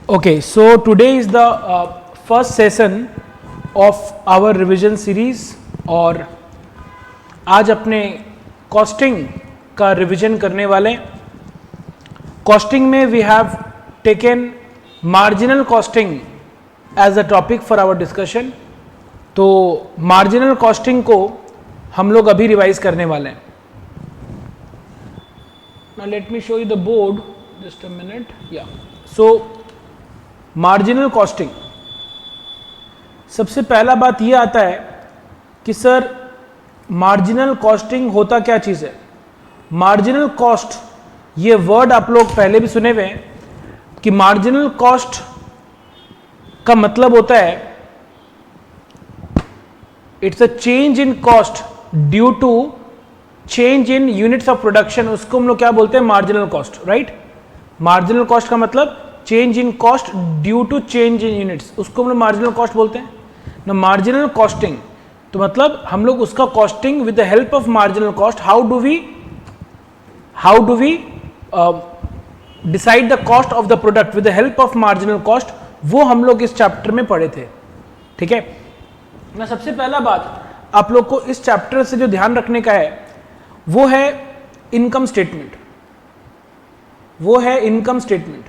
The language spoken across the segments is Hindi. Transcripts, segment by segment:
Okay, so today is the first session of our revision series और आज अपने कॉस्टिंग का रिवीजन करने वाले। कॉस्टिंग में we have taken marginal costing as a topic for our discussion. तो मार्जिनल कॉस्टिंग को हम लोग अभी रिवाइज करने वाले हैं। Now let me show you the board, just a minute. Yeah, so marginal costing, सबसे पहला बात यह आता है कि सर मार्जिनल कॉस्टिंग होता क्या चीज़ है। मार्जिनल कॉस्ट, ये वर्ड आप लोग पहले भी सुने हुए हैं कि मार्जिनल कॉस्ट का मतलब होता है it's a change in cost due to change in units of production. उसको हम लोग क्या बोलते हैं, marginal cost, right. Marginal cost का मतलब change in cost due to change in units, उसको हम लोग मार्जिनल कॉस्ट बोलते हैं ना। मार्जिनल कॉस्टिंग तो मतलब हम लोग उसका costing with the help of marginal cost, how do we decide the cost of the product with the help of marginal cost, वो हम लोग इस चैप्टर में पढ़े थे। ठीक है ना। सबसे पहला बात आप लोग को इस चैप्टर से जो ध्यान रखने का है वो है इनकम स्टेटमेंट। वो है इनकम स्टेटमेंट।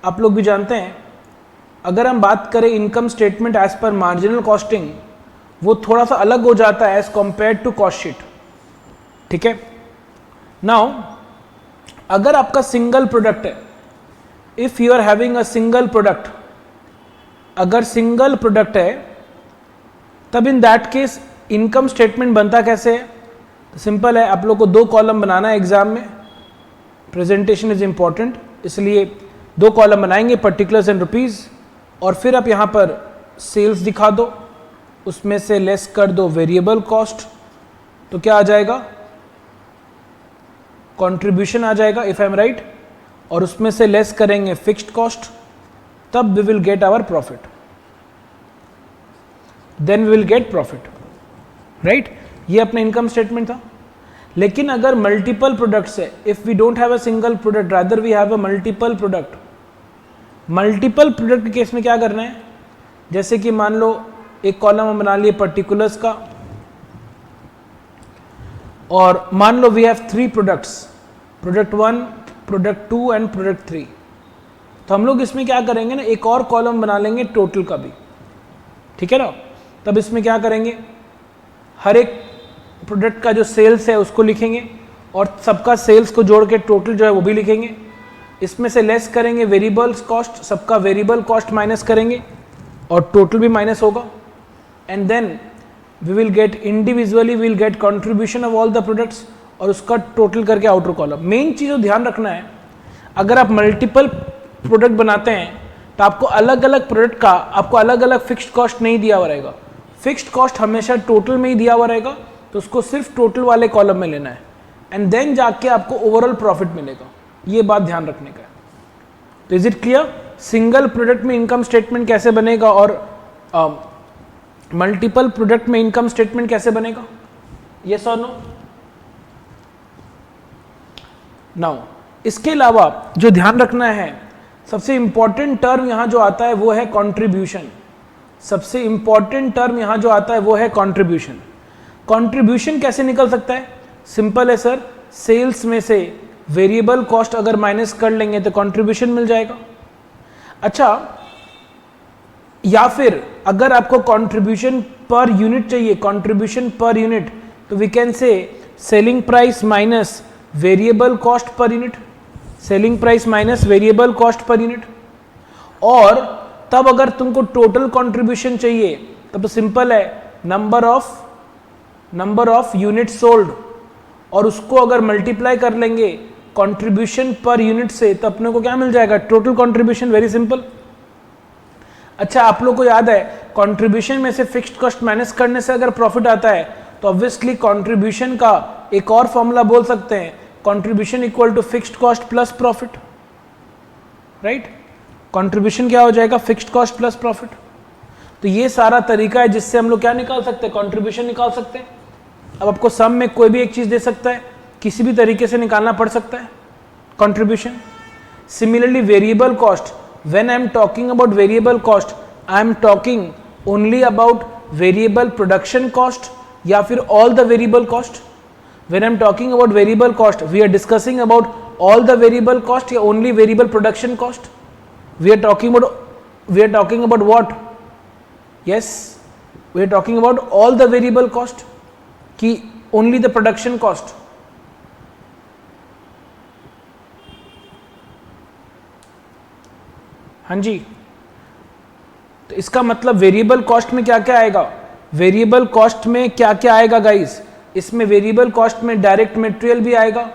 आप लोग भी जानते हैं अगर हम बात करें income statement as per marginal costing, वो थोड़ा सा अलग हो जाता है as compare to cost sheet. ठीक है। नाउ अगर आपका सिंगल प्रोडक्ट है, if you are having a single product, अगर सिंगल प्रोडक्ट है तब in that case income statement बनता कैसे है। तो सिंपल है, आप लोग को दो कॉलम बनाना है एग्जाम में। प्रेजेंटेशन इज इंपॉर्टेंट, इसलिए दो कॉलम बनाएंगे, पर्टिकुलर्स एंड रुपीज़, और फिर आप यहाँ पर सेल्स दिखा दो, उसमें से लेस कर दो वेरिएबल कॉस्ट, तो क्या आ जाएगा, कंट्रीब्यूशन आ जाएगा इफ आई एम राइट, और उसमें से लेस करेंगे फिक्स्ड कॉस्ट, तब we will get our profit, then we will get profit, right. ये अपना इनकम स्टेटमेंट था। लेकिन अगर मल्टीपल प्रोडक्ट्स है, if we don't have a single product rather we have a multiple product, multiple product के केस में क्या करना है, जैसे कि मान लो एक कॉलम हम बना लिए पर्टिकुलर्स का, और मान लो we have 3 products, product 1, product 2 and product 3, तो हम लोग इसमें क्या करेंगे ना, एक और कॉलम बना लेंगे टोटल का भी। ठीक है ना। तब इसमें क्या करेंगे, हर एक प्रोडक्ट का जो सेल्स है उसको लिखेंगे और सबका सेल्स को जोड़ के टोटल जो है वो भी लिखेंगे। इसमें से लेस करेंगे वेरिएबल कॉस्ट, सबका वेरिएबल कॉस्ट माइनस करेंगे और टोटल भी माइनस होगा, and then we will get individually we will get contribution of all the products, और उसका टोटल करके आउटर कॉलम। मेन चीज़ जो ध्यान रखना है, अगर आप मल्टीपल प्रोडक्ट बनाते हैं तो आपको अलग अलग प्रोडक्ट का आपको अलग अलग फिक्स्ड कॉस्ट नहीं दिया हुआ रहेगा। फिक्स्ड कॉस्ट हमेशा टोटल में ही दिया हुआ रहेगा, तो उसको सिर्फ टोटल वाले कॉलम में लेना है, एंड देन जाके आपको ओवरऑल प्रॉफिट मिलेगा। ये बात ध्यान रखने का है। तो is it clear, single product में इनकम स्टेटमेंट कैसे बनेगा और मल्टीपल प्रोडक्ट में इनकम स्टेटमेंट कैसे बनेगा, यस और नो। नाउ इसके अलावा जो ध्यान रखना है, सबसे इंपॉर्टेंट टर्म यहां जो आता है वो है कंट्रीब्यूशन। सबसे इंपॉर्टेंट टर्म यहां जो आता है वो है कंट्रीब्यूशन। कंट्रीब्यूशन कैसे निकल सकता है, सिंपल है सर, सेल्स में से वेरिएबल कॉस्ट अगर माइनस कर लेंगे तो कंट्रीब्यूशन मिल जाएगा। अच्छा, या फिर अगर आपको कंट्रीब्यूशन पर यूनिट चाहिए, कंट्रीब्यूशन पर यूनिट, तो we can say selling price minus variable cost per unit, selling price minus variable cost per unit. और तब अगर तुमको टोटल कंट्रीब्यूशन चाहिए तब तो सिंपल है, नंबर ऑफ यूनिट सोल्ड, और उसको अगर मल्टीप्लाई कर लेंगे कंट्रीब्यूशन पर यूनिट से, तो अपने को क्या मिल जाएगा, टोटल कंट्रीब्यूशन। Very simple. अच्छा, आप लोग को याद है कंट्रीब्यूशन में से फिक्स्ड कॉस्ट माइनस करने से अगर प्रॉफिट आता है तो ऑब्वियसली कंट्रीब्यूशन का एक और फॉर्मूला बोल सकते हैं, contribution equal to fixed cost plus profit, right. Contribution क्या हो जाएगा, फिक्स्ड कॉस्ट प्लस प्रॉफिट। तो ये सारा तरीका है जिससे हम लोग क्या निकाल सकते हैं, कंट्रीब्यूशन निकाल सकते हैं। अब आपको सम में कोई भी एक चीज दे सकता है, किसी भी तरीके से निकालना पड़ सकता है contribution. Similarly, variable cost, when I am talking about variable cost, I am talking only about variable production cost या फिर all the variable cost. When I am talking about variable cost, we are discussing about all the variable cost या only variable production cost. We are talking about what? Yes, we are talking about all the variable cost कि only the production cost. हाँ जी, तो इसका मतलब वेरिएबल कॉस्ट में क्या क्या आएगा? वेरिएबल कॉस्ट में क्या क्या आएगा गाइस? इसमें वेरिएबल कॉस्ट में डायरेक्ट मटेरियल भी आएगा,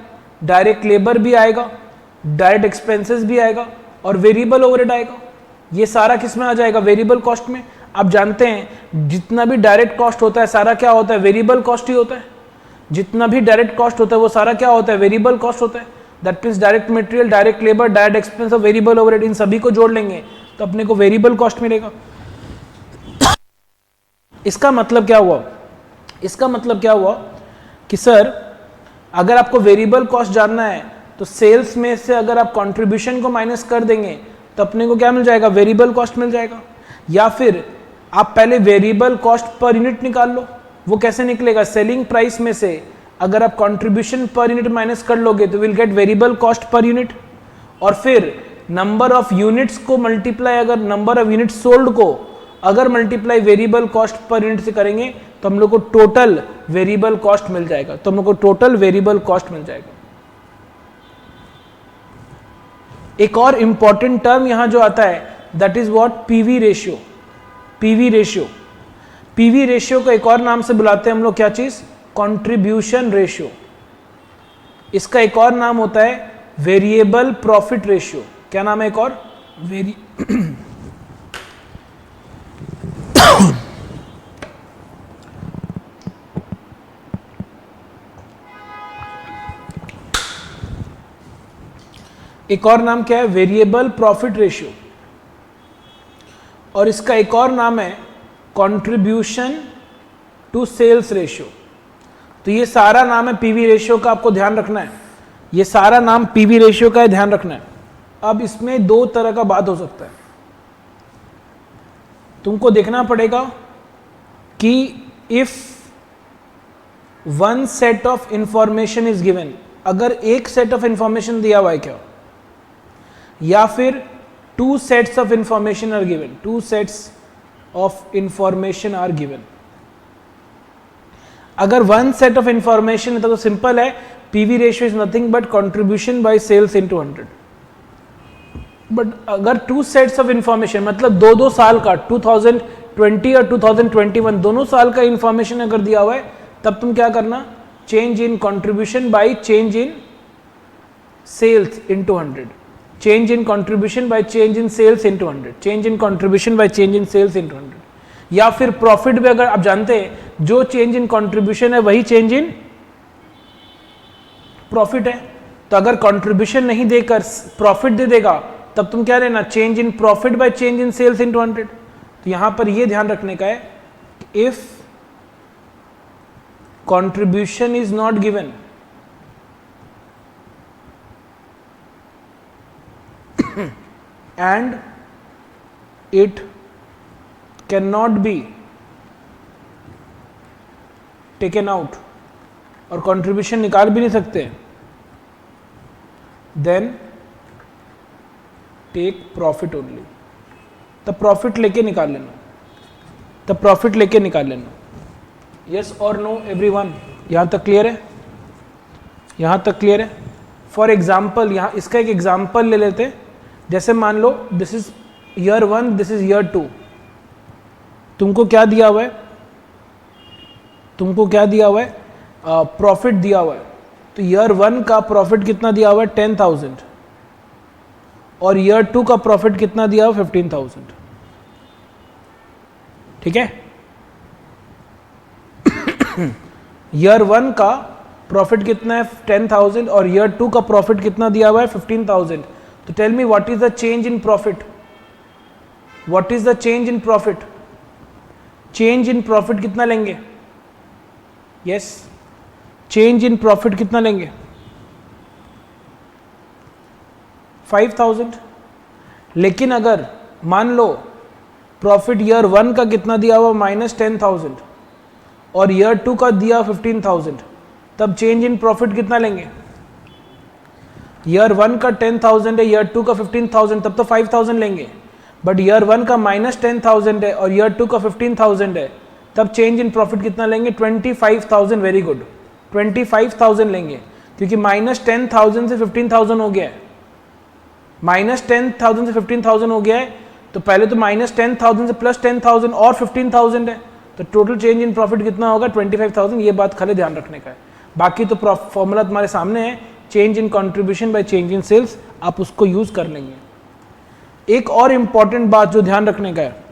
डायरेक्ट लेबर भी आएगा, डायरेक्ट एक्सपेंसेस भी आएगा और वेरिएबल ओवरहेड आएगा। ये सारा किस में आ जाएगा? वेरिएबल कॉस्ट में। आप जानते हैं जितना भी डायरेक्ट कॉस्ट होता है सारा क्या होता है? वेरिएबल कॉस्ट ही होता है। जितना भी डायरेक्ट कॉस्ट होता है वो सारा क्या होता है? वेरिएबल कॉस्ट होता है। That means direct material, direct labour, direct expense और वेरिएबल ओवरहेड, इन सभी को जोड़ लेंगे तो अपने को वेरिएबल कॉस्ट मिलेगा। इसका मतलब क्या हुआ? इसका मतलब क्या हुआ कि सर अगर आपको वेरिएबल कॉस्ट जानना है तो सेल्स में से अगर आप कंट्रीब्यूशन को माइनस कर देंगे तो अपने को क्या मिल जाएगा? वेरिएबल कॉस्ट मिल जाएगा। या फिर आप पहले वेरिएबल कॉस्ट पर यूनिट निकाल लो। वो कैसे निकलेगा? सेलिंग प्राइस में से अगर आप कंट्रीब्यूशन पर यूनिट माइनस कर लोगे तो will get variable cost per unit, और फिर नंबर ऑफ यूनिट्स को मल्टीप्लाई, अगर नंबर ऑफ यूनिट्स सोल्ड को अगर multiply variable cost per unit से करेंगे तो हम लोग को टोटल वेरिएबल कॉस्ट मिल जाएगा। तो हम लोग को टोटल वेरिएबल कॉस्ट मिल जाएगा। एक और इंपॉर्टेंट टर्म यहां जो आता है that is what? PV ratio. PV ratio, PV ratio को एक और नाम से बुलाते हैं हम लोग, क्या चीज? Contribution ratio. इसका एक और नाम होता है वेरिएबल प्रॉफिट रेशियो। क्या नाम है एक और? एक और नाम क्या है? Variable profit ratio. और इसका एक और नाम है कंट्रीब्यूशन टू सेल्स रेशियो। तो ये सारा नाम है पीवी रेशियो का, आपको ध्यान रखना है। ये सारा नाम पीवी रेशियो का है, ध्यान रखना है। अब इसमें दो तरह का बात हो सकता है। तुमको देखना पड़ेगा कि if one set of information is given, अगर एक सेट ऑफ इंफॉर्मेशन दिया हुआ है क्या, या फिर two sets of information are given, two sets of information are given. अगर वन सेट ऑफ इंफॉर्मेशन है तो सिंपल है, PV ratio is nothing but contribution by sales into 100। But अगर टू सेट्स ऑफ इंफॉर्मेशन मतलब दो साल का, 2020 और 2021 दोनों साल का इंफॉर्मेशन अगर दिया हुआ है तब तुम क्या करना? Change in contribution by change in sales into 100। Change in contribution by change in sales into 100। Change in contribution by change in sales into 100। या फिर प्रॉफिट भी अगर आप जानते हैं जो चेंज इन कंट्रीब्यूशन है वही चेंज इन प्रॉफिट है, तो अगर कंट्रीब्यूशन नहीं देकर प्रॉफिट दे देगा तब तुम क्या लेना? Change in profit by change in sales into 100। तो यहां पर यह ध्यान रखने का है, if contribution is not given and it cannot be taken out और कंट्रीब्यूशन निकाल भी नहीं सकते, देन टेक प्रॉफिट ओनली। तब प्रॉफिट लेके निकाल लेना, तब प्रॉफिट लेके निकाल लेना। यस और नो एवरीवन? यहां तक क्लियर है? यहां तक क्लियर है? फॉर एग्जाम्पल यहां इसका एक एग्जाम्पल ले लेते हैं। जैसे मान लो this is year 1, this is year 2। तुमको क्या दिया हुआ है? तुमको क्या दिया हुआ है? प्रॉफिट दिया हुआ है। तो ईयर 1 का प्रॉफिट कितना दिया हुआ है? 10,000। और ईयर 2 का प्रॉफिट कितना दिया हुआ? 15,000। ठीक है? ईयर 1 का प्रॉफिट कितना है? 10,000। और ईयर 2 का प्रॉफिट कितना दिया हुआ है? 15,000। तो tell me what is the change in profit? What is the change in profit? Change in profit कितना लेंगे? यस, चेंज इन प्रॉफिट कितना लेंगे? 5000। लेकिन अगर मान लो प्रॉफिट ईयर 1 का कितना दिया हुआ -10,000 और ईयर 2 का दिया 15,000, तब चेंज इन प्रॉफिट कितना लेंगे? ईयर 1 का 10,000 है, ईयर 2 का 15,000, तब तो 5,000 लेंगे। बट ईयर 1 का -10,000 है और ईयर 2 का 15,000 है, तब चेंज इन प्रॉफिट कितना लेंगे? 25,000। वेरी गुड, 25,000 लेंगे, क्योंकि -10,000 से 15,000 हो गया है। -10,000 से 15,000 हो गया है, तो पहले तो -10,000 से +10,000 और 15,000 है, तो टोटल चेंज इन प्रॉफिट कितना होगा? 25,000। ये बात खाली ध्यान रखने का है। बाकी तो फॉर्मूला तुम्हारे सामने है, change in contribution by change in sales, आप उसको यूज कर लेंगे। एक और इंपॉर्टेंट बात जो ध्यान रखने का है,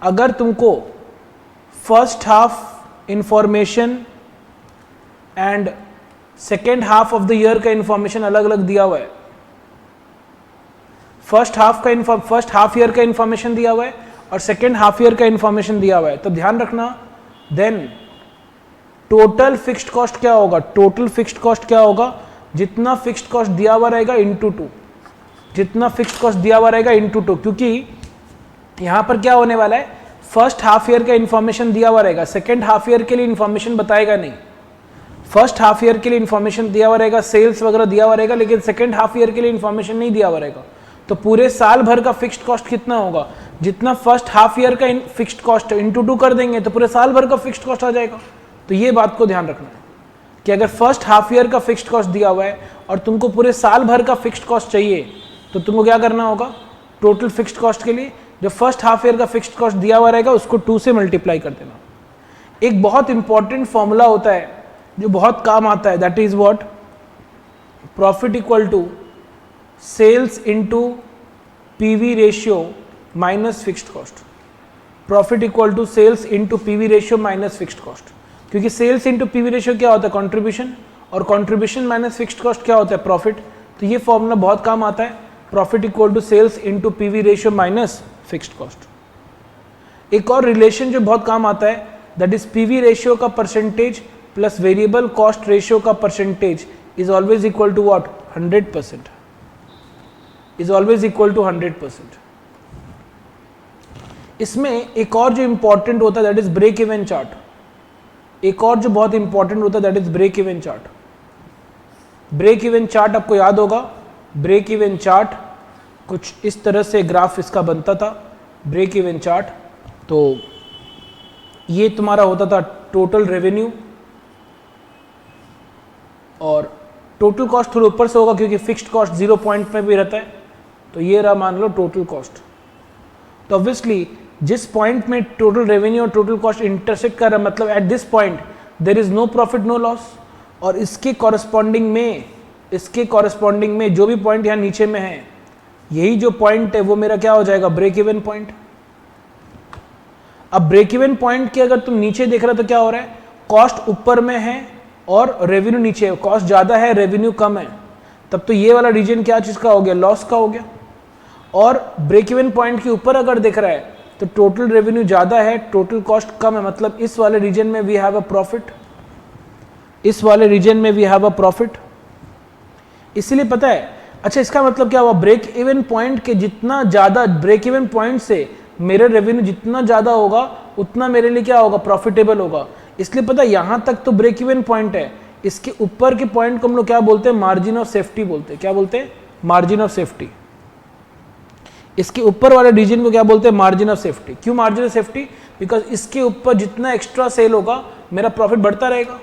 अगर तुमको first half information and second half of the year का इंफॉर्मेशन अलग अलग दिया हुआ है, फर्स्ट हाफ ईयर का इंफॉर्मेशन दिया हुआ है और सेकेंड हाफ ईयर का इंफॉर्मेशन दिया हुआ है, तो ध्यान रखना देन टोटल फिक्स्ड कॉस्ट क्या होगा? टोटल फिक्स्ड कॉस्ट क्या होगा? जितना फिक्स्ड कॉस्ट दिया हुआ रहेगा इंटू 2, जितना फिक्स्ड कॉस्ट दिया हुआ रहेगा इंटू 2, क्योंकि यहां पर क्या होने वाला है, फर्स्ट हाफ ईयर का इंफॉर्मेशन दिया हुआ रहेगा, सेकेंड हाफ ईयर के लिए इंफॉर्मेशन बताएगा नहीं। फर्स्ट हाफ ईयर के लिए इंफॉर्मेशन दिया हुआ रहेगा, सेल्स वगैरह दिया हुआ रहेगा, लेकिन सेकेंड हाफ ईयर के लिए इंफॉर्मेशन नहीं दिया हुआ रहेगा। तो पूरे साल भर का फिक्स्ड कॉस्ट कितना होगा? जितना फर्स्ट हाफ ईयर का फिक्स्ड कॉस्ट है इंटू 2 कर देंगे तो पूरे साल भर का फिक्स्ड कॉस्ट आ जाएगा। तो ये बात को ध्यान रखना है कि अगर फर्स्ट हाफ ईयर का फिक्स्ड कॉस्ट दिया हुआ है और तुमको पूरे साल भर का फिक्स्ड कॉस्ट चाहिए, तो तुमको क्या करना होगा? टोटल फिक्स्ड कॉस्ट के लिए जो फर्स्ट हाफ ईयर का फिक्स्ड कॉस्ट दिया हुआ रहेगा उसको 2 से मल्टीप्लाई कर देना। एक बहुत इंपॉर्टेंट फॉर्मूला होता है जो बहुत काम आता है, that is what? Profit equal to sales into PV ratio minus fixed cost. Profit equal to sales into PV ratio minus fixed cost, क्योंकि सेल्स इनटू पीवी रेशियो क्या होता है? कंट्रीब्यूशन, और कंट्रीब्यूशन माइनस फिक्स्ड कॉस्ट क्या होता है? प्रॉफिट। तो ये फॉर्मूला बहुत काम आता है, profit equal to sales into PV ratio minus fixed cost. एक और रिलेशन जो बहुत काम आता है, दैट इज पीवी रेशियो का percentage plus variable cost ratio का percentage is always equal to what? 100%। Is always equal to 100%। इसमें एक और जो इंपॉर्टेंट होता है that is break even chart. एक और जो बहुत इंपॉर्टेंट होता है that is break even chart. Break even chart आपको याद होगा, ब्रेक इवन चार्ट कुछ इस तरह से ग्राफ इसका बनता था, ब्रेक इवन चार्ट। तो ये तुम्हारा होता था टोटल रेवेन्यू, और टोटल कॉस्ट थोड़ा ऊपर से होगा क्योंकि फिक्स्ड कॉस्ट 0 पॉइंट में भी रहता है। तो ये रहा मान लो टोटल कॉस्ट। तो ऑब्वियसली जिस पॉइंट में टोटल रेवेन्यू और टोटल कॉस्ट इंटरसेक्ट कर रहा है, मतलब at this point there is no profit no loss, और इसके कॉरस्पॉन्डिंग में जो भी पॉइंट यहाँ नीचे में है, यही जो पॉइंट है वो मेरा क्या हो जाएगा? Break even point. अब ब्रेक इवन पॉइंट के अगर तुम नीचे देख रहे हो तो क्या हो रहा है? कॉस्ट ऊपर में है और रेवेन्यू नीचे है, कॉस्ट ज्यादा है रेवेन्यू कम है, तब तो ये वाला रीजन क्या चीज का हो गया? लॉस का हो गया। और ब्रेक इवन पॉइंट के ऊपर अगर देख रहा है तो टोटल रेवेन्यू ज्यादा है, टोटल कॉस्ट कम है, मतलब इस वाले रीजन में वी हैव अ प्रॉफिट, इस वाले रीजन में वी हैव अ प्रॉफिट। इसलिए पता है, अच्छा इसका मतलब क्या हुआ? ब्रेक इवन पॉइंट के जितना ज्यादा, ब्रेक इवन पॉइंट से मेरा रेवेन्यू जितना ज्यादा होगा उतना मेरे लिए क्या होगा? प्रॉफिटेबल होगा। इसलिए पता है यहां तक तो ब्रेक इवन पॉइंट है, इसके ऊपर के पॉइंट को हम लोग क्या बोलते हैं? मार्जिन ऑफ सेफ्टी बोलते हैं। क्या बोलते हैं? Margin of safety. इसके ऊपर वाले रीजन को क्या बोलते हैं? Margin of safety. क्यों मार्जिन ऑफ सेफ्टी? बिकॉज इसके ऊपर जितना एक्स्ट्रा सेल होगा मेरा प्रॉफिट बढ़ता रहेगा,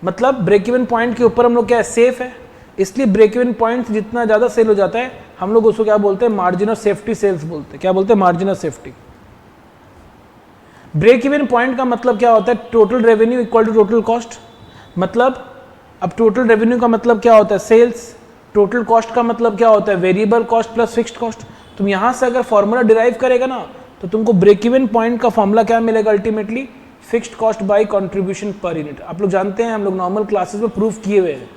मतलब ब्रेक इवन पॉइंट के ऊपर हम लोग क्या है? सेफ है। इसलिए ब्रेक इवन पॉइंट जितना ज्यादा सेल हो जाता है हम लोग उसको क्या बोलते हैं? मार्जिन ऑफ सेफ्टी सेल्स बोलते हैं। क्या बोलते हैं? Margin of safety. Break even point का मतलब क्या होता है? Total revenue equal to total cost. मतलब अब टोटल रेवेन्यू का मतलब क्या होता है? सेल्स। टोटल कॉस्ट का मतलब क्या होता है? Variable cost plus fixed cost. तुम यहां से अगर फॉर्मूला डिराइव करेगा ना तो तुमको ब्रेक इवन पॉइंट का फॉर्मूला क्या मिलेगा? Ultimately fixed cost by contribution per unit. आप लोग जानते हैं, हम लोग नॉर्मल क्लासेस में प्रूफ किए हुए हैं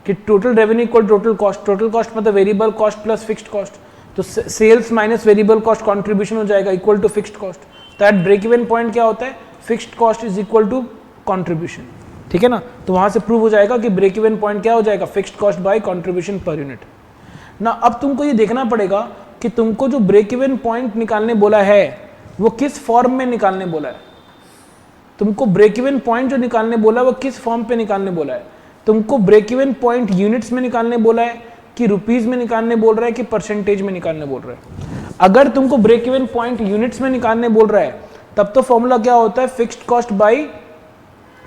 कि total revenue equal total cost. Total cost मतलब variable cost plus fixed cost, तो sales minus variable cost contribution हो जाएगा इक्वल टू फिक्स्ड कॉस्ट। तो एट ब्रेक इवन पॉइंट क्या होता है? Fixed cost is equal to contribution. ठीक है ना? तो वहां से प्रूव हो जाएगा कि ब्रेक इवन पॉइंट क्या हो जाएगा? Fixed cost by contribution per unit. ना अब तुमको ये देखना पड़ेगा कि तुमको जो ब्रेक इवन पॉइंट निकालने बोला है वो किस फॉर्म में निकालने बोला है। तुमको ब्रेक इवन पॉइंट जो निकालने बोला है वो किस फॉर्म पे निकालने बोला है। तुमको ब्रेक इवन पॉइंट यूनिट्स में निकालने बोला है कि रुपीज में निकालने बोल रहा है कि परसेंटेज में निकालने बोल रहा है। अगर तुमको ब्रेक इवन पॉइंट यूनिट्स में निकालने बोल रहा है तब तो फॉर्मूला क्या होता है, fixed cost by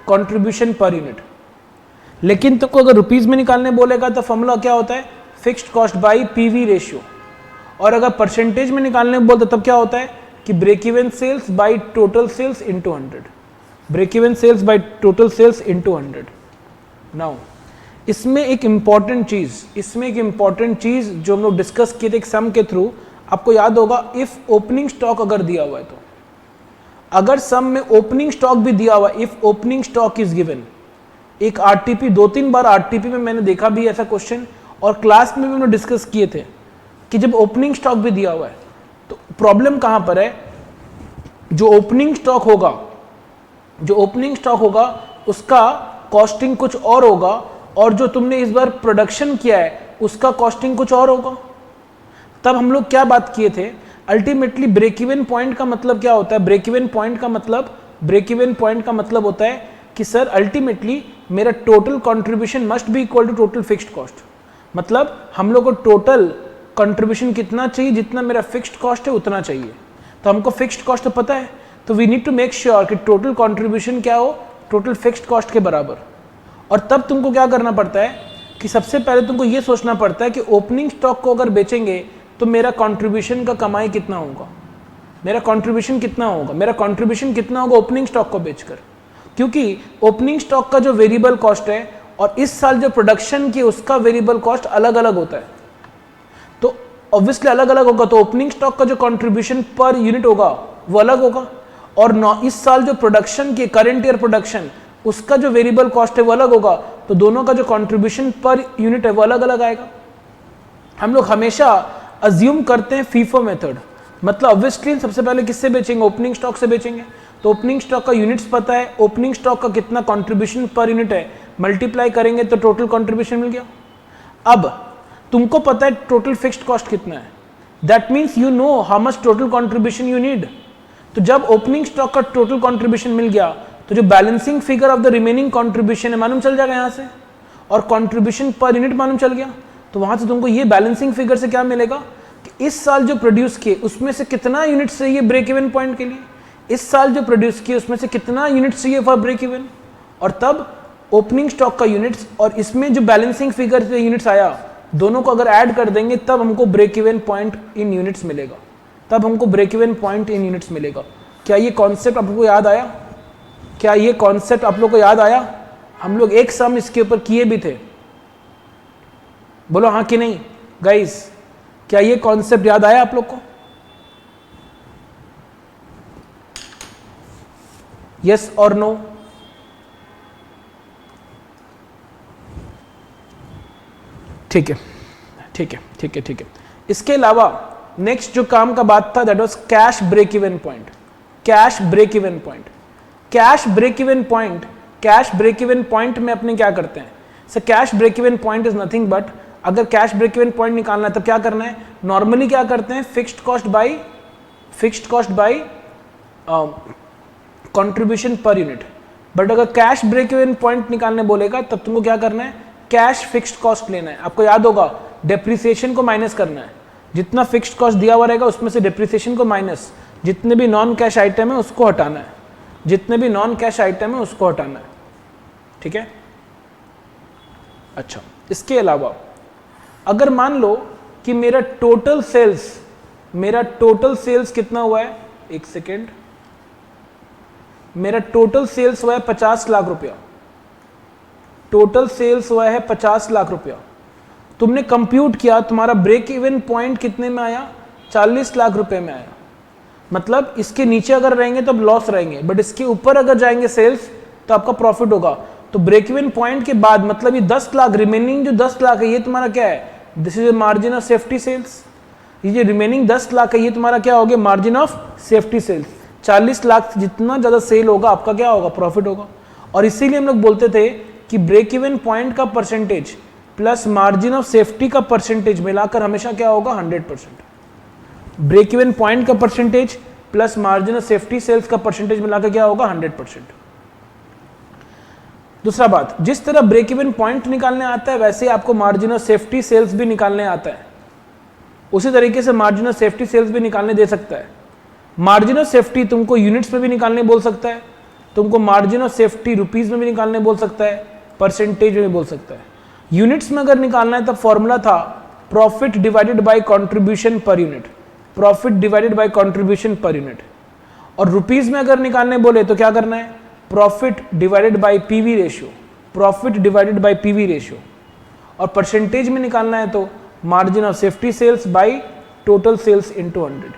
contribution per unit. लेकिन तुमको अगर रुपीज में निकालने बोलेगा तो फॉर्मूला क्या होता है, fixed cost by PV ratio. और अगर परसेंटेज में निकालने बोलते तब क्या होता है कि break even sales by total sales into 100, break even sales by total sales into 100। Now इसमें एक इंपॉर्टेंट चीज जो हम लोग डिस्कस किए थे एक सम के थ्रू, आपको याद होगा, इफ ओपनिंग स्टॉक अगर दिया हुआ है तो, अगर सम में ओपनिंग स्टॉक भी दिया हुआ, if opening stock is given, एक आरटीपी 2-3 बार आरटीपी में मैंने देखा भी ऐसा क्वेश्चन, और क्लास में भी हमने डिस्कस किए थे कि जब ओपनिंग स्टॉक भी दिया हुआ है तो प्रॉब्लम कहां पर है, जो ओपनिंग स्टॉक होगा उसका कॉस्टिंग कुछ और होगा, और जो तुमने इस बार प्रोडक्शन किया है उसका कॉस्टिंग कुछ और होगा। तब हम लोग क्या बात किए थे, अल्टीमेटली ब्रेक इवन पॉइंट का मतलब क्या होता है, ब्रेक इवन पॉइंट का मतलब होता है कि सर अल्टीमेटली मेरा total contribution must be equal to total fixed cost. मतलब हम लोग को टोटल कंट्रीब्यूशन कितना चाहिए, जितना मेरा फिक्स्ड कॉस्ट है उतना चाहिए। तो हमको फिक्स्ड कॉस्ट तो पता है, तो we need to make sure कि टोटल कंट्रीब्यूशन क्या हो, टोटल फिक्स्ड कॉस्ट के बराबर। और तब तुमको क्या करना पड़ता है कि सबसे पहले तुमको ये सोचना पड़ता है कि ओपनिंग स्टॉक को अगर बेचेंगे तो मेरा कंट्रीब्यूशन का कमाई कितना होगा, मेरा कंट्रीब्यूशन कितना होगा ओपनिंग स्टॉक को बेचकर। क्योंकि ओपनिंग स्टॉक का जो वेरिएबल कॉस्ट है और इस साल जो प्रोडक्शन की उसका वेरिएबल कॉस्ट अलग अलग होता है, तो ऑब्वियसली अलग अलग होगा, तो ओपनिंग स्टॉक का जो कंट्रीब्यूशन पर यूनिट होगा वो अलग होगा, और इस साल जो प्रोडक्शन की करंट ईयर प्रोडक्शन उसका जो वेरिएबल कॉस्ट है वो अलग होगा, तो दोनों का जो कंट्रीब्यूशन पर यूनिट है वो अलग अलग आएगा। हम लोग हमेशा अज्यूम करते हैं फीफो मेथड, मतलब ऑब्वियसली सबसे पहले किससे बेचेंगे, ओपनिंग स्टॉक से बेचेंगे। तो ओपनिंग स्टॉक का यूनिट्स पता है, ओपनिंग स्टॉक का कितना कंट्रीब्यूशन पर यूनिट है, मल्टीप्लाई करेंगे तो टोटल कंट्रीब्यूशन मिल गया। अब तुमको पता है टोटल फिक्स्ड कॉस्ट कितना है, that means you know how much total contribution you need. तो जब ओपनिंग स्टॉक का टोटल कंट्रीब्यूशन मिल गया तो जो balancing figure of the remaining contribution है मालूम चल जाएगा यहाँ से, और कंट्रीब्यूशन पर यूनिट मालूम चल गया, तो वहां से तुमको ये बैलेंसिंग फिगर से क्या मिलेगा कि इस साल जो प्रोड्यूस किए उसमें से कितना यूनिट चाहिए ब्रेक इवन पॉइंट के लिए, इस साल जो प्रोड्यूस किए उसमें से कितना यूनिट चाहिए फॉर ब्रेक इवन, और तब ओपनिंग स्टॉक का यूनिट्स और इसमें जो बैलेंसिंग फिगर से यूनिट्स आया दोनों को अगर ऐड कर देंगे तब हमको break even point in units मिलेगा। क्या ये कॉन्सेप्ट आप लोगों को याद आया? हम लोग एक सम इसके ऊपर किए भी थे, बोलो हाँ कि नहीं गाइस, क्या ये कॉन्सेप्ट याद आया आप लोग को? यस और नो? ठीक है। इसके अलावा नेक्स्ट जो काम का बात था that was cash break even point. Cash break even point में अपने क्या करते हैं, sir cash break even point is nothing but, अगर कैश ब्रेक इवन पॉइंट निकालना है तब क्या करना है, नॉर्मली क्या करते हैं fixed cost by contribution per unit. But अगर कैश ब्रेक इवन पॉइंट निकालने बोलेगा तब तुमको क्या करना है, कैश फिक्स्ड कॉस्ट लेना है। आपको याद होगा डेप्रिसिएशन को माइनस करना है, जितना फिक्स्ड कॉस्ट दिया हुआ रहेगा उसमें से डेप्रिसिएशन को माइनस, जितने भी नॉन कैश आइटम है उसको हटाना है, ठीक है। अच्छा, इसके अलावा अगर मान लो कि मेरा टोटल सेल्स कितना हुआ है, एक सेकेंड, मेरा टोटल सेल्स हुआ है 50 लाख रुपया, तुमने कंप्यूट किया, तुम्हारा ब्रेक इवन पॉइंट कितने में आया, 40 लाख रुपए में आया। मतलब इसके नीचे अगर रहेंगे तो लॉस रहेंगे, बट इसके ऊपर अगर जाएंगे सेल्स तो आपका प्रॉफिट होगा। तो ब्रेक इवन पॉइंट के बाद मतलब ये 10 लाख, रिमेनिंग जो 10 लाख है ये तुम्हारा क्या है, this is margin of safety sales. ये जो रिमेनिंग 10 लाख है ये तुम्हारा क्या हो गया, margin of safety sales. 40 lakh जितना ज्यादा सेल होगा आपका क्या होगा, प्रॉफिट होगा। और इसीलिए हम लोग बोलते थे कि ब्रेक इवन पॉइंट का percentage plus margin of safety का परसेंटेज मिलाकर हमेशा क्या होगा 100%। ब्रेक इवन पॉइंट का percentage plus margin of safety sales का परसेंटेज मिलाकर क्या होगा 100%। दूसरा बात, जिस तरह ब्रेक इवन पॉइंट निकालने आता है वैसे ही आपको मार्जिन ऑफ सेफ्टी सेल्स भी निकालने आता है, उसी तरीके से मार्जिन ऑफ सेफ्टी सेल्स भी निकालने दे सकता है। मार्जिन ऑफ सेफ्टी तुमको यूनिट्स में भी निकालने बोल सकता है, तुमको मार्जिन ऑफ सेफ्टी रुपीज में भी निकालने बोल सकता है, परसेंटेज में भी बोल सकता है। यूनिट्स में अगर निकालना है तब फॉर्मूला था profit divided by contribution per unit, profit divided by contribution per unit. और रुपीज में अगर निकालने बोले तो क्या करना है, profit divided by PV ratio, profit divided by PV ratio. और परसेंटेज में निकालना है तो margin of safety sales by total sales into 100,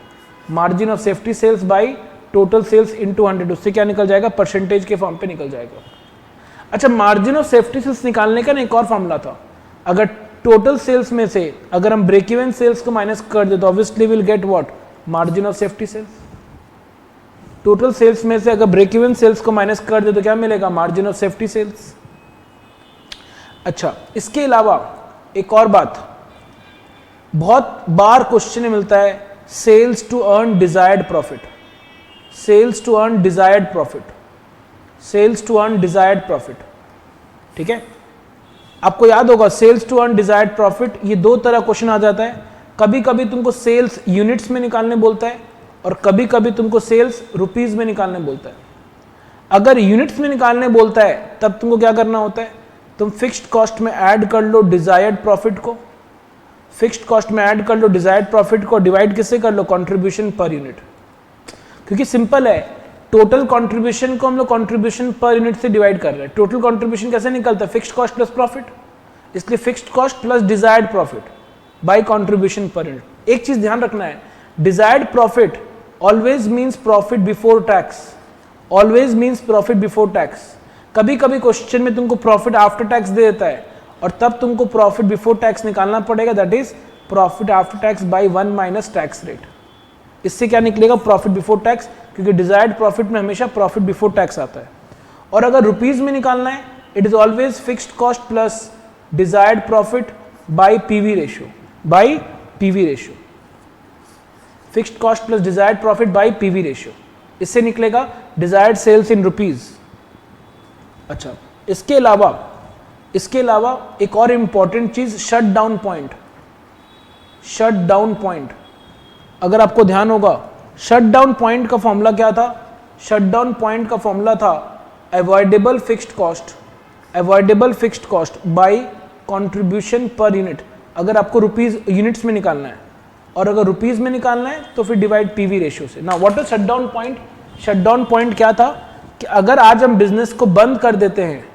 margin of safety sales by total sales into 100, उससे क्या निकल जाएगा, परसेंटेज के फॉर्म पे निकल जाएगा। अच्छा, मार्जिन ऑफ सेफ्टी सेल्स निकालने का ना एक और फॉर्मूला था, अगर टोटल सेल्स में से अगर हम ब्रेक इवन सेल्स को माइनस कर दे तो obviously will get what, margin of safety sales. Total sales में से अगर ब्रेक इवन सेल्स को माइनस कर दे तो क्या मिलेगा, मार्जिन ऑफ सेफ्टी सेल्स। अच्छा, इसके अलावा एक और बात, बहुत बार क्वेश्चन में मिलता है sales to earn desired profit, sales to earn desired profit, sales to earn desired profit. ठीक है, आपको याद होगा sales to earn desired profit, ये दो तरह क्वेश्चन आ जाता है। कभी कभी तुमको सेल्स यूनिट्स में निकालने बोलता है और कभी कभी तुमको सेल्स रुपीज में निकालने बोलता है। अगर यूनिट्स में निकालने बोलता है तब तुमको क्या करना होता है, तुम फिक्स्ड कॉस्ट में ऐड कर लो डिजायर्ड प्रॉफिट को, फिक्स्ड कॉस्ट में ऐड कर लो डिजायर्ड प्रॉफिट को, डिवाइड किससे कर लो, कंट्रीब्यूशन पर यूनिट। क्योंकि सिंपल है, टोटल कंट्रीब्यूशन को हम लोग कंट्रीब्यूशन पर यूनिट से डिवाइड कर रहे हैं। टोटल कंट्रीब्यूशन कैसे निकलता है, फिक्स्ड कॉस्ट प्लस प्रॉफिट, इसलिए fixed cost plus desired profit by contribution per unit. एक चीज ध्यान रखना है, desired profit always means profit before tax, always means profit before tax. कभी कभी क्वेश्चन में तुमको प्रॉफिट आफ्टर टैक्स दे देता है और तब तुमको प्रॉफिट बिफोर टैक्स निकालना पड़ेगा, that is profit after tax bye 1 minus tax rate. इससे क्या निकलेगा, प्रॉफिट बिफोर टैक्स, क्योंकि डिजायर्ड प्रॉफिट में हमेशा प्रॉफिट बिफोर टैक्स आता है। और अगर रुपीज में निकालना है, it is always fixed cost plus desired profit by PV ratio, bye PV ratio, fixed cost plus desired profit by PV ratio. इससे निकलेगा डिजायर्ड सेल्स इन रुपीज। अच्छा, इसके अलावा एक और इंपॉर्टेंट चीज, shut down point, shut down point. अगर आपको ध्यान होगा, शट डाउन पॉइंट का फॉर्मूला क्या था, शट डाउन पॉइंट का फॉर्मूला था avoidable fixed cost, avoidable fixed cost by contribution per unit. अगर आपको रुपीज यूनिट्स में निकालना है और अगर रुपीज में निकालना है तो फिर डिवाइड पीवी रेशियो से। ना what is shut down point, shut down point क्या था कि अगर आज हम बिजनेस को बंद कर देते हैं,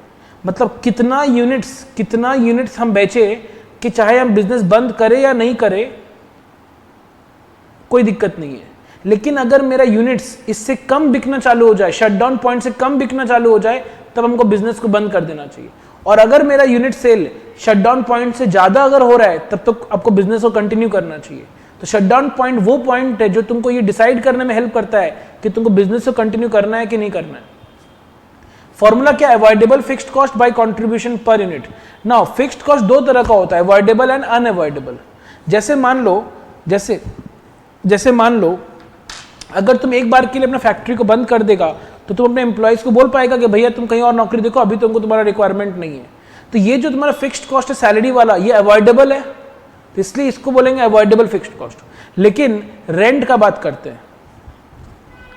मतलब कितना यूनिट्स हम बेचे कि चाहे हम बिजनेस बंद करें या नहीं करें कोई दिक्कत नहीं है, लेकिन अगर मेरा यूनिट्स इससे कम बिकना चालू हो जाए, शट डाउन पॉइंट से कम बिकना चालू हो जाए, तब हमको बिजनेस को बंद कर देना चाहिए। और अगर मेरा unit sale shut down point से ज्यादा अगर हो रहा है तब तो आपको बिजनेस को कंटिन्यू करना चाहिए। तो शट डाउन पॉइंट वो पॉइंट है जो तुमको ये डिसाइड करने में हेल्प करता है कि तुमको बिजनेस को कंटिन्यू करना है कि नहीं करना है। फॉर्मूला क्या, avoidable fixed cost by contribution per unit. Now fixed cost दो तरह का होता है, अवॉइडेबल एंड अनअवॉइडेबल। जैसे मान लो अगर तुम एक बार के लिए अपना फैक्ट्री को बंद कर देगा तो तुम अपने एम्प्लॉइज को बोल पाएगा कि भैया तुम कहीं और नौकरी देखो, अभी तुमको तुम्हारा रिक्वायरमेंट नहीं है। तो ये जो तुम्हारा फिक्स्ड कॉस्ट है सैलरी वाला, ये अवॉइडेबल है, तो इसलिए इसको बोलेंगे अवॉइडेबल फिक्स्ड कॉस्ट। लेकिन रेंट का बात करते हैं,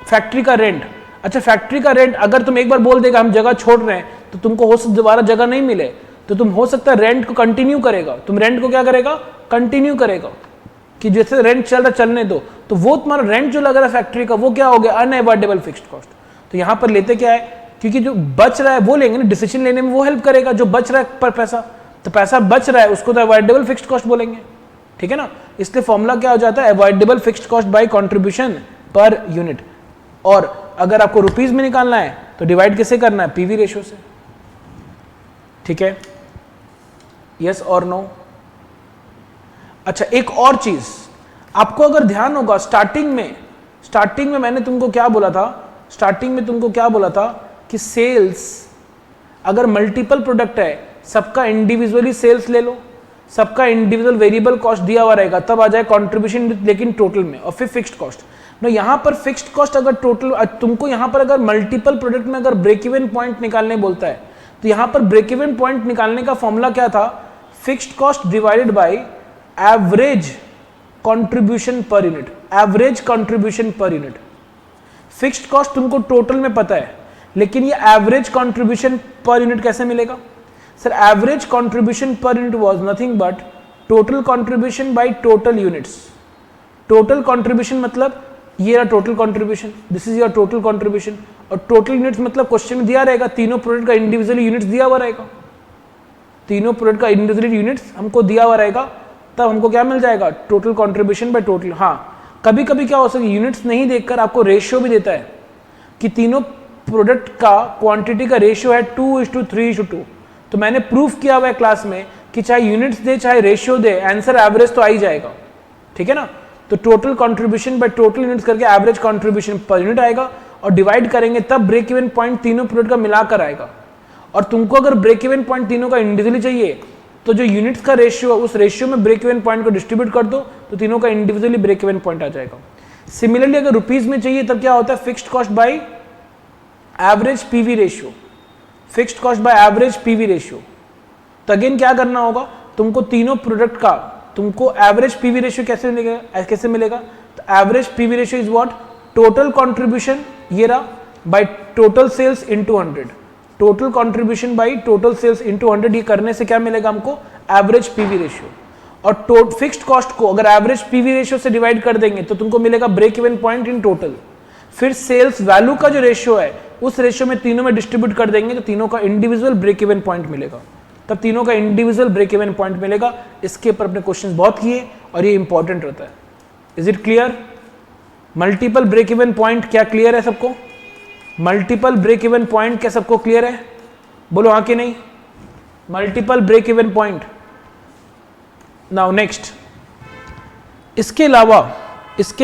फैक्ट्री का रेंट। अच्छा, फैक्ट्री का रेंट अगर तुम एक बार बोल देगा हम जगह छोड़ रहे हैं तो तुमको हो सकता दोबारा जगह नहीं मिले, तो तुम हो सकता है रेंट को कंटिन्यू करेगा। तुम रेंट को क्या करेगा, कंटिन्यू करेगा कि जैसे रेंट चल रहा चलने दो। तो वो तुम्हारा रेंट जो लग रहा है फैक्ट्री का, वो क्या हो गया, अनअवॉइडेबल फिक्स्ड कॉस्ट। तो यहां पर लेते क्या है, क्योंकि जो बच रहा है वो लेंगे ना, डिसीजन लेने में वो हेल्प करेगा। जो बच रहा है पर पैसा, तो पैसा बच रहा है उसको तो अवॉइडेबल फिक्स्ड कॉस्ट बोलेंगे, ठीक है ना। इसलिए फॉर्मूला क्या हो जाता है, avoidable fixed cost by contribution per unit. और अगर आपको रुपीज में निकालना है तो डिवाइड किससे करना है, पीवी रेशियो से, ठीक है। यस और नो। अच्छा, एक और चीज आपको अगर ध्यान होगा, स्टार्टिंग में मैंने तुमको क्या बोला था, कि सेल्स अगर मल्टीपल प्रोडक्ट है सबका इंडिविजुअली सेल्स ले लो, सबका इंडिविजुअल वेरिएबल कॉस्ट दिया हुआ रहेगा, तब आ जाए कंट्रीब्यूशन लेकिन टोटल में, और फिर फिक्स्ड कॉस्ट। ना यहाँ पर फिक्स्ड कॉस्ट अगर टोटल तुमको यहाँ पर अगर मल्टीपल प्रोडक्ट में अगर ब्रेक इवन पॉइंट निकालने बोलता है तो यहाँ पर ब्रेक इवन पॉइंट निकालने का फॉर्मूला क्या था, fixed cost divided by average contribution per unit, average contribution per unit. Fixed cost तुमको टोटल में पता है, लेकिन ये एवरेज कंट्रीब्यूशन पर यूनिट कैसे मिलेगा sir? Average contribution per unit was nothing but total contribution by total units. Total contribution मतलब ये रहा total contribution, this is your total contribution, और टोटल यूनिट्स मतलब क्वेश्चन में दिया रहेगा तीनों प्रोडक्ट का इंडिविजुअली यूनिट्स दिया हुआ रहेगा, तीनों प्रोडक्ट का इंडिविजुअली यूनिट्स हमको दिया हुआ रहेगा, तब हमको क्या मिल जाएगा, टोटल कंट्रीब्यूशन बाय टोटल। हाँ, कभी कभी क्या हो सकता है, यूनिट्स नहीं देखकर आपको रेशियो भी देता है कि तीनों प्रोडक्ट का क्वांटिटी का रेशियो है 2:3:2, तो मैंने प्रूफ किया हुआ है क्लास में कि चाहे यूनिट्स दे चाहे रेशियो दे, आंसर एवरेज तो आ ही जाएगा, ठीक है ना। तो total contribution by total units करके एवरेज कंट्रीब्यूशन पर यूनिट आएगा, और डिवाइड करेंगे तब ब्रेक इवन पॉइंट तीनों प्रोडक्ट का मिलाकर आएगा। और तुमको अगर ब्रेक इवन पॉइंट तीनों का इंडिविजुअली चाहिए तो जो यूनिट्स का रेशियो है उस रेशियो में ब्रेक इवन पॉइंट को डिस्ट्रीब्यूट कर दो तो तीनों का इंडिविजुअली ब्रेक इवन पॉइंट आ जाएगा। सिमिलरली अगर रुपीज में चाहिए तब क्या होता है, fixed cost by average PV ratio, fixed cost by average PV ratio. तो अगेन क्या करना होगा, तुमको तीनों प्रोडक्ट का तुमको एवरेज पीवी रेशियो कैसे मिलेगा, तो average PV ratio is what, total contribution ये रहा by total sales into 100, total contribution by total sales into 100, ये करने से क्या मिलेगा हमको, एवरेज पीवी रेशियो। और फिक्स्ड कॉस्ट को अगर एवरेज पीवी रेशियो से डिवाइड कर देंगे तो तुमको मिलेगा break even point in total. फिर सेल्स वैल्यू का जो रेशियो है उस रेशियो में तीनों में डिस्ट्रीब्यूट कर देंगे तो तीनों का इंडिविजुअल ब्रेक इवन पॉइंट मिलेगा, तब तीनों का इंडिविजुअल ब्रेक इवन पॉइंट मिलेगा। इसके ऊपर अपने क्वेश्चंस बहुत किए और ये इंपॉर्टेंट रहता है। Is it clear? Multiple break even point क्या क्लियर है सबको? मल्टीपल ब्रेक इवन पॉइंट क्या सबको क्लियर है? बोलो हाँ कि नहीं? Multiple break even point. Now next, इसके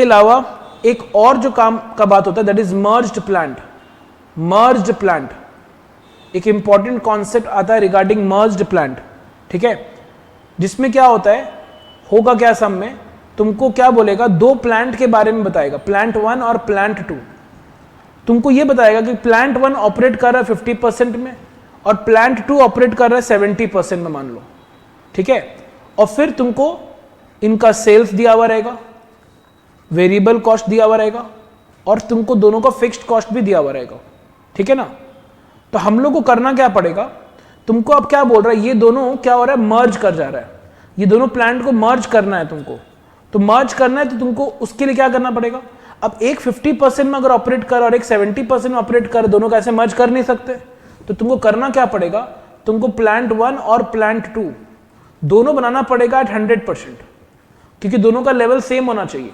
अलावा एक और जो काम का बात होता है that is merged plant. Merged plant एक इंपॉर्टेंट कॉन्सेप्ट आता है रिगार्डिंग मर्ज्ड प्लांट, ठीक है, जिसमें क्या होता है, होगा क्या सम में, तुमको क्या बोलेगा, दो प्लांट के बारे में बताएगा, प्लांट 1 और प्लांट 2। तुमको ये बताएगा कि प्लांट 1 ऑपरेट कर रहा है 50% में और प्लांट 2 ऑपरेट कर रहा है 70% में मान लो, ठीक है। और फिर तुमको इनका सेल्स दिया हुआ रहेगा, वेरिएबल कॉस्ट दिया हुआ रहेगा और तुमको दोनों का फिक्स्ड कॉस्ट भी दिया हुआ रहेगा, ठीक है ना। तो हम लोग को करना क्या पड़ेगा, तुमको अब क्या बोल रहा है, ये दोनों क्या हो रहा है, मर्ज कर जा रहा है, ये दोनों प्लांट को मर्ज करना है तुमको। तो मर्ज करना है तो तुमको उसके लिए क्या करना पड़ेगा, अब एक 50% में अगर ऑपरेट कर और एक 70% में ऑपरेट कर, दोनों का ऐसे मर्ज कर नहीं सकते, तो तुमको करना क्या पड़ेगा, तुमको प्लांट 1 और प्लांट 2 दोनों बनाना पड़ेगा एट 100%, क्योंकि दोनों का लेवल सेम होना चाहिए।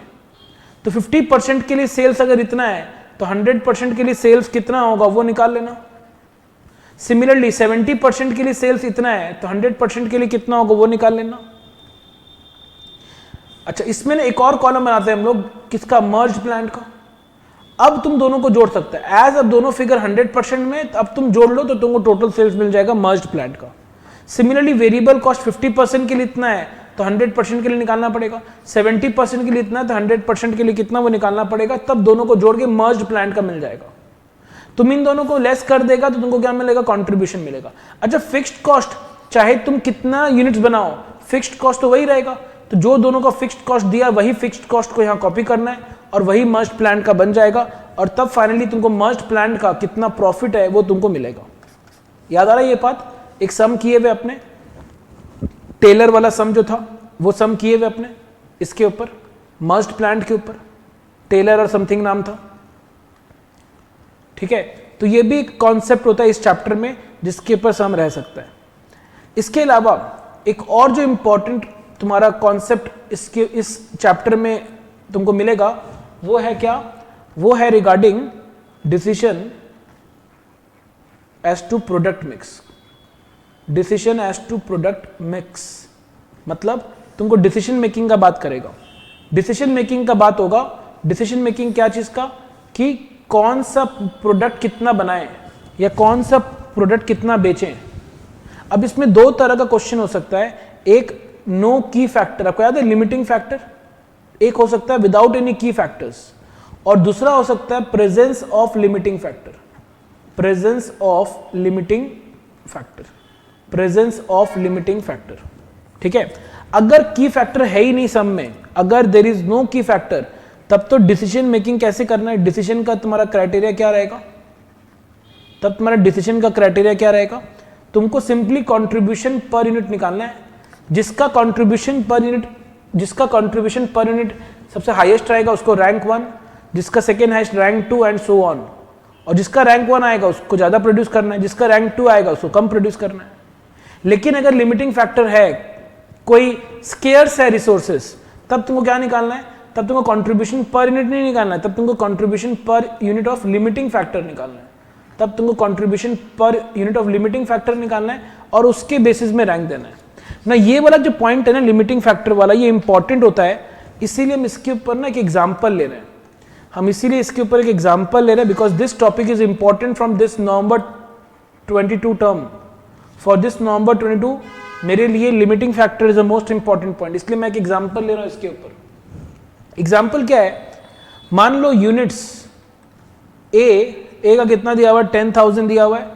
तो 50% के लिए सेल्स अगर इतना है तो 100% के लिए सेल्स कितना होगा वो निकाल लेना। सिमिलरली 70% के लिए सेल्स इतना है तो 100% के लिए कितना होगा वो निकाल लेना। अच्छा, इसमें ना एक और कॉलम बनाते हैं हम लोग, किसका, मर्ज प्लांट का। अब तुम दोनों को जोड़ सकते हैं, एज अब दोनों फिगर 100% में, अब तुम जोड़ लो तो तुमको टोटल सेल्स मिल जाएगा मर्ज प्लांट का। सिमिलरली वेरिएबल कॉस्ट 50% के लिए इतना है तो 100% के लिए निकालना पड़ेगा, 70% के लिए इतना है तो 100% के लिए कितना वो निकालना पड़ेगा, तब दोनों को जोड़ के मर्ज प्लांट का मिल जाएगा। तुम इन दोनों को लेस कर देगा तो तुमको क्या मिलेगा, कंट्रीब्यूशन मिलेगा। अच्छा, फिक्स्ड कॉस्ट चाहे तुम कितना यूनिट्स बनाओ, फिक्स्ड कॉस्ट तो वही रहेगा, तो जो दोनों का फिक्स्ड कॉस्ट दिया वही फिक्स्ड कॉस्ट को यहाँ कॉपी करना है और वही मर्ज प्लांट का बन जाएगा, और तब फाइनली तुमको मर्ज प्लांट का कितना प्रॉफिट है वो तुमको मिलेगा। याद आ रहा है ये बात? एक सम किए हुए अपने, टेलर वाला सम जो था वो सम किए हुए अपने इसके ऊपर, मर्ज प्लांट के ऊपर, टेलर और समथिंग नाम था, ठीक है। तो ये भी एक कॉन्सेप्ट होता है इस चैप्टर में जिसके ऊपर सम रह सकता है। इसके अलावा एक और जो इंपॉर्टेंट तुम्हारा कॉन्सेप्ट इस चैप्टर में तुमको मिलेगा वो है क्या, वो है regarding decision as to product mix. Decision as to product mix मतलब तुमको डिसीजन मेकिंग का बात करेगा, डिसीजन मेकिंग का बात होगा। डिसीजन मेकिंग क्या चीज का, कि कौन सा प्रोडक्ट कितना बनाएं या कौन सा प्रोडक्ट कितना बेचें। अब इसमें दो तरह का क्वेश्चन हो सकता है, एक नो की फैक्टर, आपको याद है लिमिटिंग फैक्टर, एक हो सकता है विदाउट एनी की फैक्टर्स, और दूसरा हो सकता है presence of limiting factor, presence of limiting factor, presence of limiting factor. ठीक है, अगर की फैक्टर है ही नहीं सम में, अगर देर इज नो की फैक्टर, तब तो डिसीजन मेकिंग कैसे करना है, डिसीजन का तुम्हारा क्राइटेरिया क्या रहेगा, तब तुम्हारा डिसीजन का क्राइटेरिया क्या रहेगा, तुमको सिंपली कंट्रीब्यूशन पर यूनिट निकालना है, जिसका कंट्रीब्यूशन पर यूनिट सबसे हाईएस्ट रहेगा उसको रैंक 1, जिसका second highest rank 2 and so on, और जिसका रैंक 1 आएगा उसको ज्यादा प्रोड्यूस करना है, जिसका रैंक 2 आएगा उसको कम प्रोड्यूस करना है। लेकिन अगर लिमिटिंग फैक्टर है, कोई स्केयर्स है रिसोर्सेस, तब तुमको क्या निकालना है, तब तुमको कंट्रीब्यूशन पर यूनिट नहीं निकालना है, तब तुमको contribution per unit of limiting factor निकालना है, तब तुमको contribution per unit of limiting factor निकालना है और उसके बेसिस में रैंक देना है ना। ये वाला जो पॉइंट है ना लिमिटिंग फैक्टर वाला, ये इंपॉर्टेंट होता है, इसीलिए हम इसके ऊपर ना एक एग्जांपल ले रहे हैं, हम इसीलिए इसके ऊपर एक एग्जांपल ले रहे हैं, because this topic is important from this November 22 term. For this November 22 मेरे लिए limiting factor is the most important point, इसलिए मैं एक एग्जांपल ले रहा हूं इसके ऊपर। एग्जांपल क्या है, मान लो यूनिट्स ए का कितना दिया हुआ है 10,000 दिया हुआ है,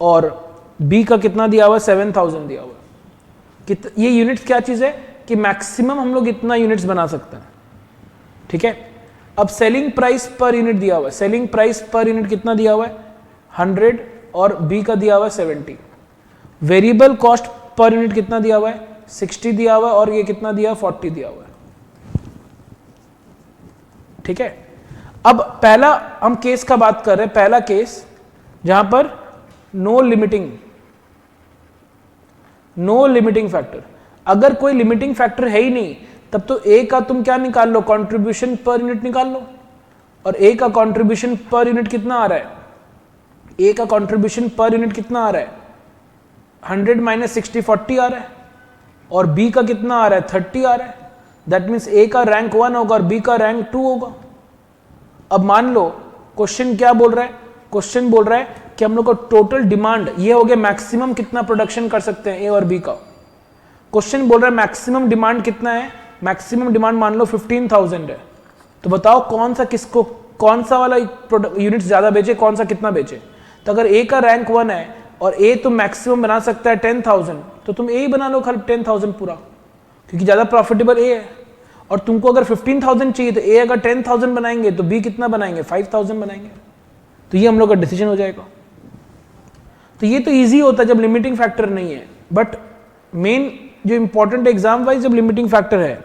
और बी का कितना दिया हुआ है 7,000 दिया हुआ है। ये यूनिट्स क्या चीज है कि मैक्सिमम हम लोग इतना यूनिट्स बना सकते हैं। ठीक है, अब सेलिंग प्राइस पर यूनिट दिया हुआ है, सेलिंग प्राइस पर यूनिट कितना दिया हुआ है 100 और बी का दिया हुआ है 70। वेरिएबल कॉस्ट पर यूनिट कितना दिया हुआ है 60 दिया हुआ है, और ये कितना दिया 40 दिया हुआ है। ठीक है, अब पहला हम केस का बात कर रहे हैं, पहला केस जहां पर नो लिमिटिंग फैक्टर, अगर कोई लिमिटिंग फैक्टर है ही नहीं, तब तो ए का तुम क्या निकाल लो, कंट्रीब्यूशन पर यूनिट निकाल लो, और ए का कंट्रीब्यूशन पर यूनिट कितना आ रहा है, ए का कंट्रीब्यूशन पर यूनिट कितना आ रहा है 100 माइनस 60 40 आ रहा है, और बी का कितना आ रहा है 30 आ रहा है। दैट मीन्स ए का रैंक 1 होगा और बी का रैंक 2 होगा। अब मान लो क्वेश्चन क्या बोल रहा है, क्वेश्चन बोल रहा है कि हम लोग को टोटल डिमांड, ये हो गया मैक्सिमम कितना प्रोडक्शन कर सकते हैं ए और बी का। क्वेश्चन बोल रहा है मैक्सिमम डिमांड कितना है, मैक्सिमम डिमांड मान लो 15,000 है, तो बताओ कौन सा किसको, कौन सा वाला यूनिट ज्यादा बेचे, कौन सा कितना बेचे। तो अगर ए का रैंक 1 है और ए तुम मैक्सिमम बना सकता है 10,000, तो तुम ए ही बना लो खाली 10,000 पूरा, क्योंकि ज्यादा प्रॉफिटेबल ए है। और तुमको अगर 15,000 चाहिए तो ए अगर 10,000 बनाएंगे तो बी कितना बनाएंगे 5,000 बनाएंगे, तो ये हम लोग का डिसीजन हो जाएगा। तो ये तो इजी होता है जब लिमिटिंग फैक्टर नहीं है, बट मेन जो इंपॉर्टेंट एग्जाम वाइज जब लिमिटिंग फैक्टर है,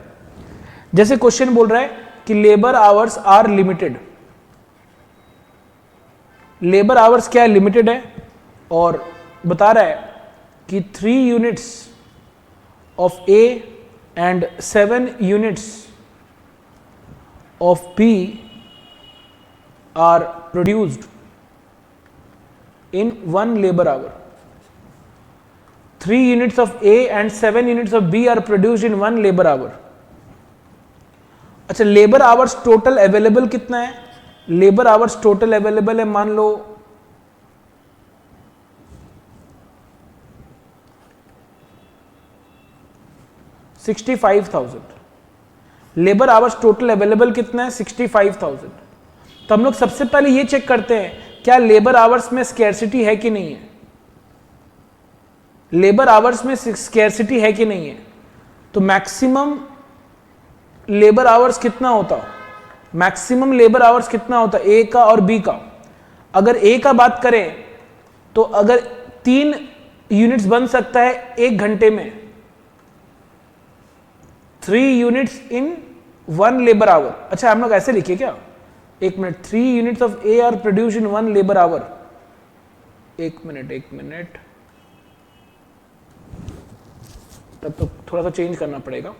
जैसे क्वेश्चन बोल रहा है कि labour hours are limited, labour hours क्या है लिमिटेड है, और बता रहा है कि 3 units of A and 7 units of B are produced in 1 labor hour. 3 units of A and 7 units of B are produced in 1 labor hour. अच्छा, लेबर आवर्स टोटल अवेलेबल कितना है, लेबर आवर्स टोटल अवेलेबल है मान लो 65,000। लेबर आवर्स टोटल अवेलेबल कितना है 65,000। तो हम लोग सबसे पहले ये चेक करते हैं क्या लेबर आवर्स में स्कैरसिटी है कि नहीं है, लेबर आवर्स में स्कैरसिटी है कि नहीं है। तो मैक्सिमम लेबर आवर्स कितना होता, मैक्सिमम लेबर आवर्स कितना होता ए का और बी का। अगर ए का बात करें तो अगर 3 यूनिट्स बन सकता है 1 घंटे में, 3 यूनिट्स इन 1 लेबर आवर। अच्छा, हम लोग ऐसे लिखिए क्या, 1 minute, 3 units of A R produce in 1 labour our. 1 minute, तब तो थोड़ा सा चेंज करना पड़ेगा,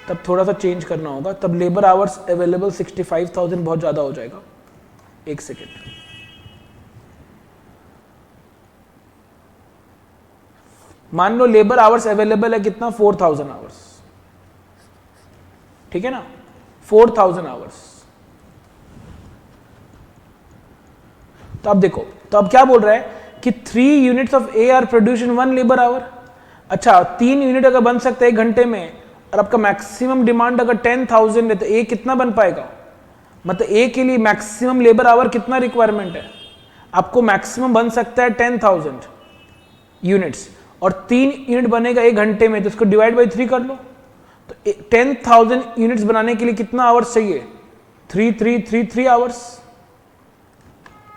तब थोड़ा सा चेंज करना होगा, तब लेबर आवर्स अवेलेबल 65,000 बहुत ज्यादा हो जाएगा। 1 सेकेंड, मान लो लेबर आवर्स अवेलेबल है कितना 4,000 आवर्स, ठीक है ना, 4,000 आवर्स। तो अब देखो, तो अब क्या बोल रहा है कि 3 units of A R produce in 1 labour our. अच्छा 3 यूनिट अगर बन सकते हैं 1 घंटे में और आपका मैक्सिमम डिमांड अगर 10,000 है तो ए कितना बन पाएगा, मतलब ए के लिए मैक्सिमम लेबर आवर कितना रिक्वायरमेंट है, आपको मैक्सिमम बन सकता है 10,000 यूनिट्स और 3 यूनिट बनेगा 1 घंटे में, तो इसको डिवाइड बाई 3 कर लो। तो 10,000 यूनिट्स बनाने के लिए कितना आवर्स चाहिए, 3 आवर्स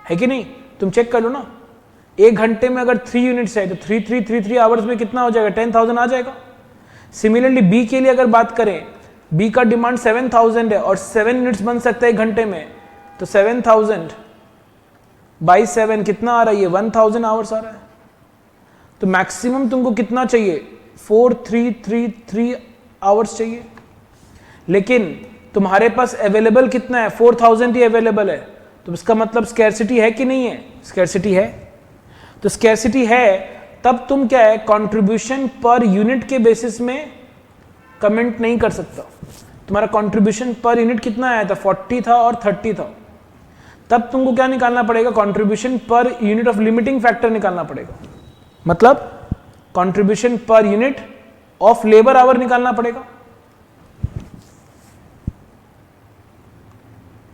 है कि नहीं, तुम चेक कर लो ना। 1 घंटे में अगर 3 यूनिट्स है तो 3 आवर्स में कितना हो जाएगा, 10,000 आ जाएगा। सिमिलरली बी के लिए अगर बात करें, बी का डिमांड 7,000 है और 7 यूनिट्स बन सकता है 1 घंटे में, तो 7,000 बाई 7 कितना आ रहा है, 1,000 आवर्स आ रहा है। तो मैक्सिमम तुमको कितना चाहिए, 4,333 आवर्स चाहिए, लेकिन तुम्हारे पास अवेलेबल कितना है, 4,000 ही अवेलेबल है। तो इसका मतलब स्कैर्सिटी है कि नहीं है, स्कैर्सिटी है। तो स्कैर्सिटी है तब तुम क्या है, कंट्रीब्यूशन पर यूनिट के बेसिस में कमेंट नहीं कर सकता। तुम्हारा कंट्रीब्यूशन पर यूनिट कितना आया था, 40 था और 30 था, तब तुमको क्या निकालना पड़ेगा, contribution per unit of limiting factor निकालना पड़ेगा, मतलब contribution per unit of labour our निकालना पड़ेगा।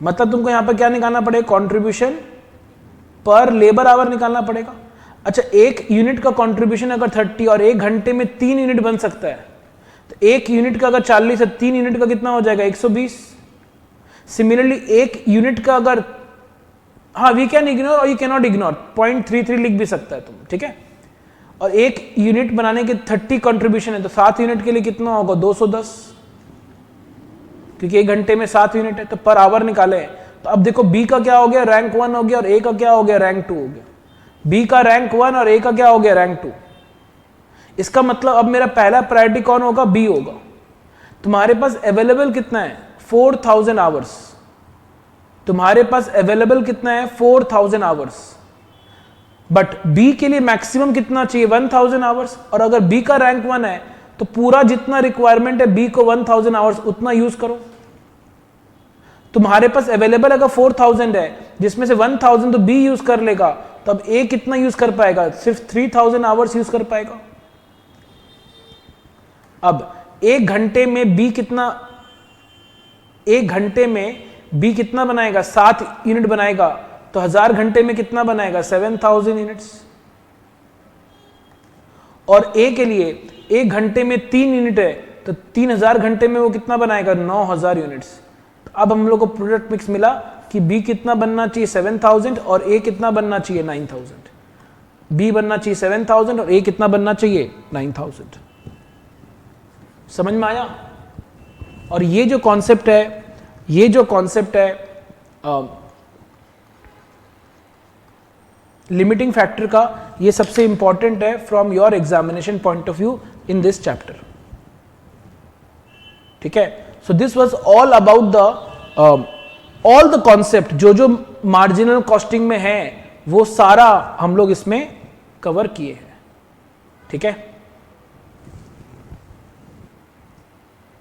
मतलब तुमको यहां पर क्या निकालना पड़ेगा, कंट्रीब्यूशन पर लेबर आवर निकालना पड़ेगा। अच्छा 1 यूनिट का कंट्रीब्यूशन अगर 30 और 1 घंटे में 3 यूनिट बन सकता है, तो 1 यूनिट का अगर 40 है, 3 यूनिट का कितना हो जाएगा, 120। सिमिलरली 1 यूनिट का अगर, हाँ वी कैन इग्नोर और यू कैन नॉट इग्नोर, 0.33 लिख भी सकता है तुम, ठीक है। और 1 यूनिट बनाने के 30 कंट्रीब्यूशन है, तो 7 यूनिट के लिए कितना होगा, 210, क्योंकि 1 घंटे में 7 यूनिट है, तो पर आवर निकाले। तो अब देखो बी का क्या हो गया, रैंक 1 हो गया, और ए का क्या हो गया, रैंक 2 हो गया। बी का रैंक 1 और ए का क्या हो गया, रैंक 2। इसका मतलब अब मेरा पहला प्रायोरिटी कौन होगा, बी होगा। तुम्हारे पास अवेलेबल कितना है, 4,000 आवर्स। तुम्हारे पास अवेलेबल कितना है, 4,000 आवर्स, बट बी के लिए मैक्सिमम कितना चाहिए, 1,000 आवर्स। और अगर बी का रैंक 1 है तो पूरा जितना रिक्वायरमेंट है बी को 1,000 आवर्स उतना यूज करो। तुम्हारे पास अवेलेबल अगर 4,000 है, जिसमें से 1,000 तो बी यूज कर लेगा, तब ए कितना यूज कर पाएगा, सिर्फ 3,000 आवर्स यूज कर पाएगा। अब 1 घंटे में बी कितना, 1 घंटे में बी कितना बनाएगा, 7 यूनिट बनाएगा, तो 1000 घंटे में कितना बनाएगा, 7,000 यूनिट्स। और ए के लिए 1 घंटे में 3 यूनिट है, तो 3,000 घंटे में वो कितना बनाएगा, 9,000 यूनिट्स। तो अब हम लोग को प्रोडक्ट मिक्स मिला कि बी कितना बनना चाहिए, 7,000 और ए कितना बनना चाहिए, 9,000। बी बनना चाहिए 7,000 और ए कितना बनना चाहिए, 9,000। समझ में आया। और ये जो कॉन्सेप्ट है, ये जो कॉन्सेप्ट है लिमिटिंग फैक्टर का, ये सबसे इंपॉर्टेंट है from your examination point of view in this chapter, ठीक है। So this was all about the all the concept, जो मार्जिनल कॉस्टिंग में है वो सारा हम लोग इसमें कवर किए हैं, ठीक है।